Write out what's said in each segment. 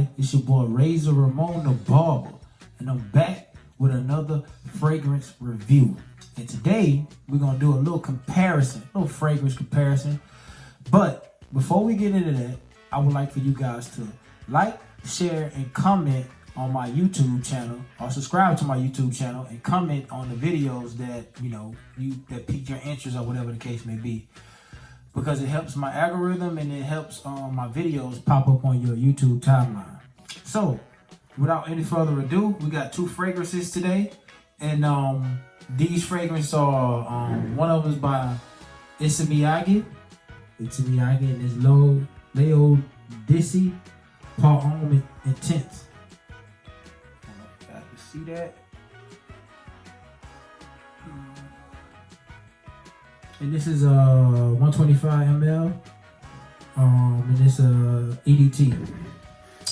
everybody? It's your boy Razor Ramon the Barber, and I'm back with another fragrance review. And today we're gonna do a little fragrance comparison. But before we get into that, I would like for you guys to like, share, and comment on my YouTube channel, or subscribe to my YouTube channel and comment on the videos that that pique your interest or whatever the case may be. Because it helps my algorithm and it helps my videos pop up on your YouTube timeline. So, without any further ado, we got two fragrances today. And these fragrances are, one of them is by miyake. It's miyake and it's Leo Dissy Par Homme Intense. I don't know if you guys can see that. And this is 125 ml, and it's EDT.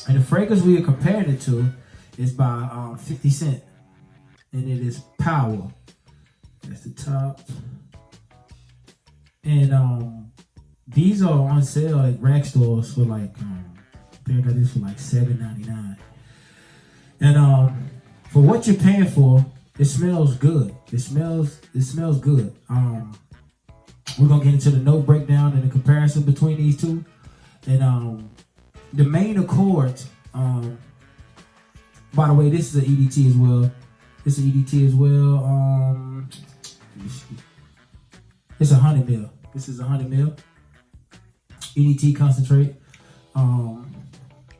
And the fragrance we are comparing it to is by 50 Cent, and it is Power. That's the top. And these are on sale at rack stores for like, I think I got this for like $7.99. And for what you're paying for, it smells good. It smells good. We're gonna get into the note breakdown and the comparison between these two. And the main accords, by the way, this is an EDT as well. This is EDT as well. Let me see. It's 100 ml. This is 100 ml. EDT concentrate.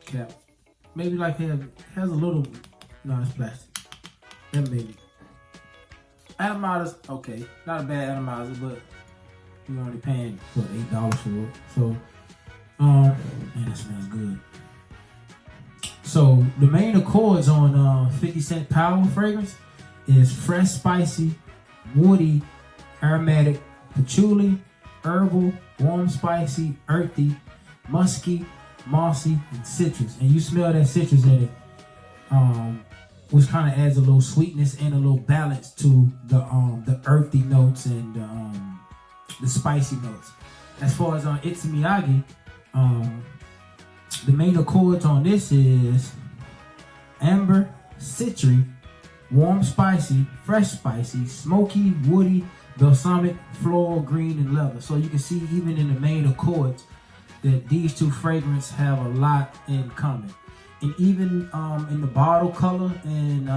Cap. Maybe like has a little. No, it's plastic. That maybe. Atomizers, okay, not a bad atomizer, but you're only paying what, $8 for it. So, man, it smells good. So the main accords on 50 Cent Power fragrance is fresh, spicy, woody, aromatic, patchouli, herbal, warm, spicy, earthy, musky, mossy, and citrus. And you smell that citrus in it, which kind of adds a little sweetness and a little balance to the earthy notes and the spicy notes. As far as on miyake, the main accords on this is amber, citry, warm spicy, fresh spicy, smoky, woody, balsamic, floral, green, and leather. So you can see even in the main accords that these two fragrances have a lot in common. And even in the bottle color and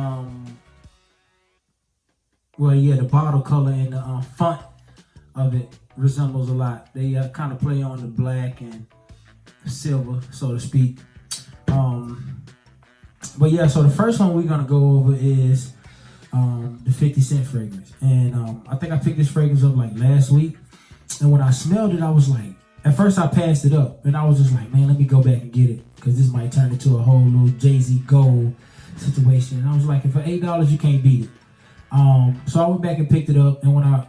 the bottle color and the font of it resembles a lot. They kind of play on the black and silver, so to speak. But yeah, so the first one we're gonna go over is the 50 Cent fragrance. And I think I picked this fragrance up like last week. And when I smelled it, I was like, at first I passed it up and I was just like, man, let me go back and get it, because this might turn into a whole little Jay-Z gold situation. And I was like, for $8, you can't beat it. So I went back and picked it up, and when I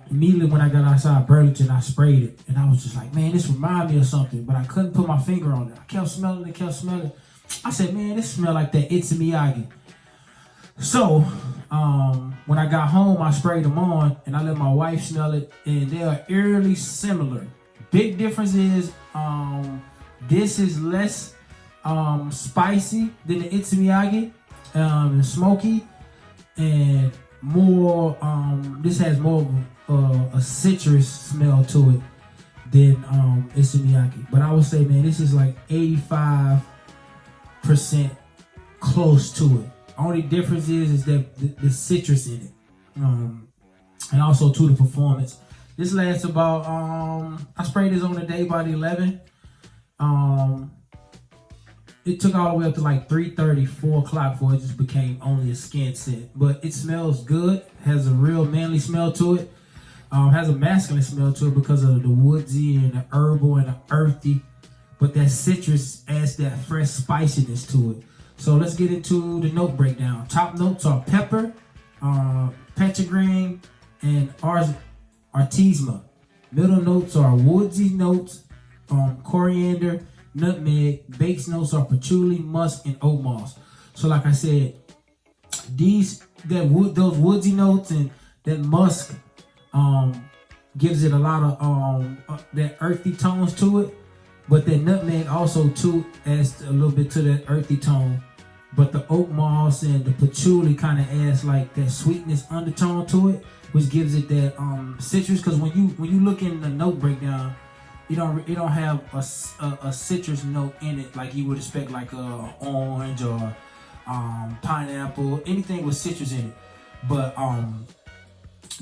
got outside Burlington, I sprayed it, and I was just like, man, this reminds me of something, but I couldn't put my finger on it. I kept smelling it. I said, man, this smells like that miyake. So when I got home, I sprayed them on, and I let my wife smell it, and they are eerily similar. Big difference is this is less spicy than the miyake, and smoky, and more this has more of a citrus smell to it than miyake. But I would say, man, this is like 85% close to it. Only difference is that the citrus in it, and also to the performance. This lasts about I sprayed this on the day by the 11. It took all the way up to like 3:30, 4 o'clock before it just became only a skin scent. But it smells good, has a real manly smell to it. Has a masculine smell to it because of the woodsy and the herbal and the earthy. But that citrus adds that fresh spiciness to it. So let's get into the note breakdown. Top notes are pepper, petrigrine, and artemisia. Middle notes are woodsy notes, coriander, nutmeg. Base notes are patchouli, musk, and oat moss. So like I said, those woodsy notes and that musk gives it a lot of that earthy tones to it. But that nutmeg also too adds a little bit to that earthy tone. But the oak moss and the patchouli kind of adds like that sweetness undertone to it, which gives it that citrus. Because when you look in the note breakdown, it don't have a citrus note in it like you would expect, like a orange or pineapple, anything with citrus in it. But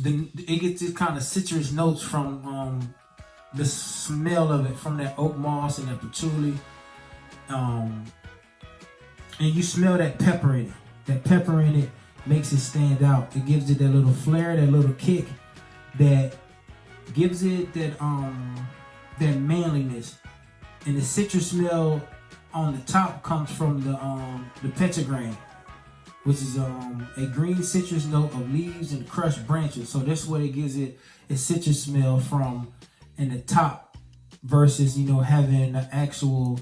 it gets this kind of citrus notes from the smell of it, from that oak moss and that patchouli. And you smell that pepper in it. That pepper in it makes it stand out. It gives it that little flair, that little kick, that gives it that manliness. And the citrus smell on the top comes from the petragrain, which is a green citrus note of leaves and crushed branches. So that's what it gives it its citrus smell from in the top, versus having the actual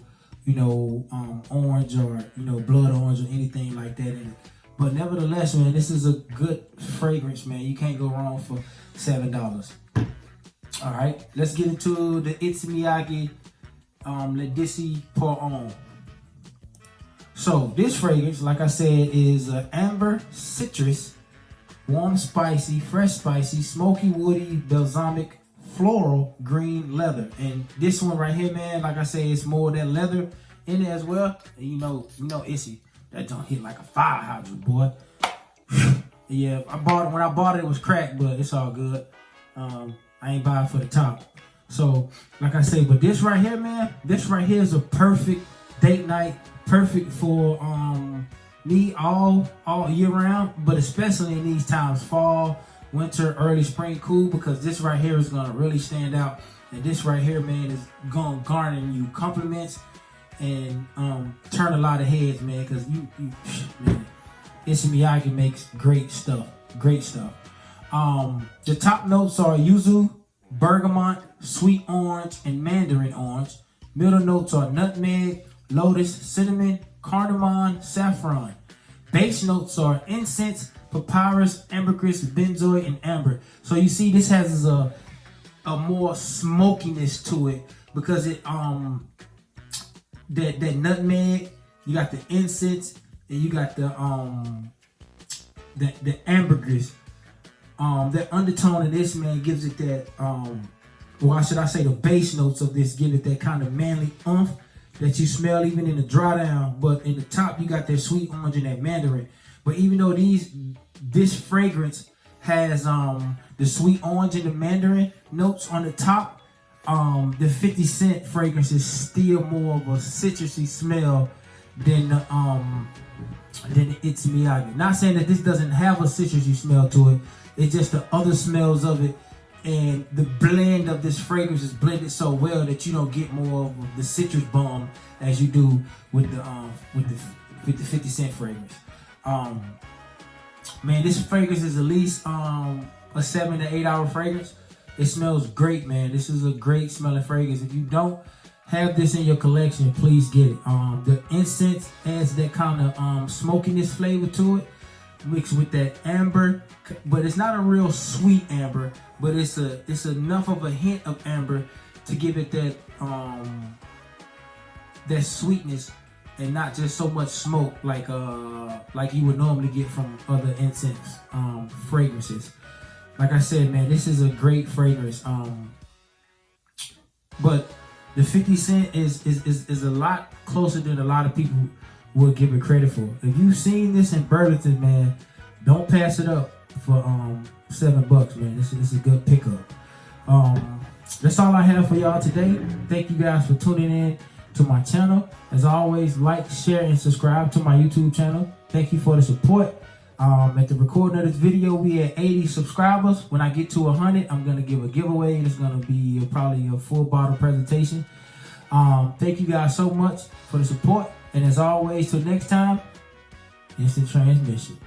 orange or blood orange or anything like that in it. But nevertheless, man, this is a good fragrance, man. You can't go wrong for $7. All right, let's get into the issey miyake issey pour homme. So this fragrance, like I said, is amber citrus, warm spicy, fresh spicy, smoky woody, balsamic, floral, green leather. And this one right here, man, like I say, it's more of that leather in it as well. And you know issey, that don't hit like a fire hydrant, boy. Yeah, when I bought it, it was cracked, but it's all good. I ain't buying for the top. So, like I say, but this right here, man, this right here is a perfect date night, perfect for me all year round, but especially in these times, fall, winter, early spring, cool, because this right here is gonna really stand out. And this right here, man, is gonna garner you compliments and turn a lot of heads, man, because man, issey miyake makes great stuff. The top notes are yuzu, bergamot, sweet orange, and mandarin orange. Middle notes are nutmeg, lotus, cinnamon, cardamom, saffron. Base notes are incense, papyrus, ambergris, benzoin, and amber. So you see, this has a more smokiness to it because it that nutmeg, you got the incense, and you got the ambergris. That undertone of this, man, gives it that why should I say, the base notes of this give it that kind of manly oomph that you smell even in the dry down. But in the top, you got that sweet orange and that mandarin. But even though this fragrance has the sweet orange and the mandarin notes on the top, the 50 Cent fragrance is still more of a citrusy smell than the issey miyake. Not saying that this doesn't have a citrusy smell to it. It's just the other smells of it, and the blend of this fragrance is blended so well that you don't get more of the citrus bomb as you do with the 50 Cent fragrance. Man, this fragrance is at least a 7 to 8 hour fragrance. It smells great, man. This is a great smelling fragrance. If you don't have this in your collection, please get it. The incense adds that kind of smokiness flavor to it, mixed with that amber, but it's not a real sweet amber, but it's enough of a hint of amber to give it that that sweetness, and not just so much smoke like you would normally get from other incense fragrances. Like I said, man, this is a great fragrance. But the 50 Cent is a lot closer than a lot of people will give it credit for. If you've seen this in Burlington, man, don't pass it up for $7, man. This is a good pickup. That's all I have for y'all today. Thank you guys for tuning in to my channel. As always, like, share, and subscribe to my YouTube channel. Thank you for the support. At the recording of this video, we at 80 subscribers. When I get to 100, I'm gonna give a giveaway, and it's gonna be probably a full bottle presentation. Thank you guys so much for the support. And as always, till next time, instant transmission.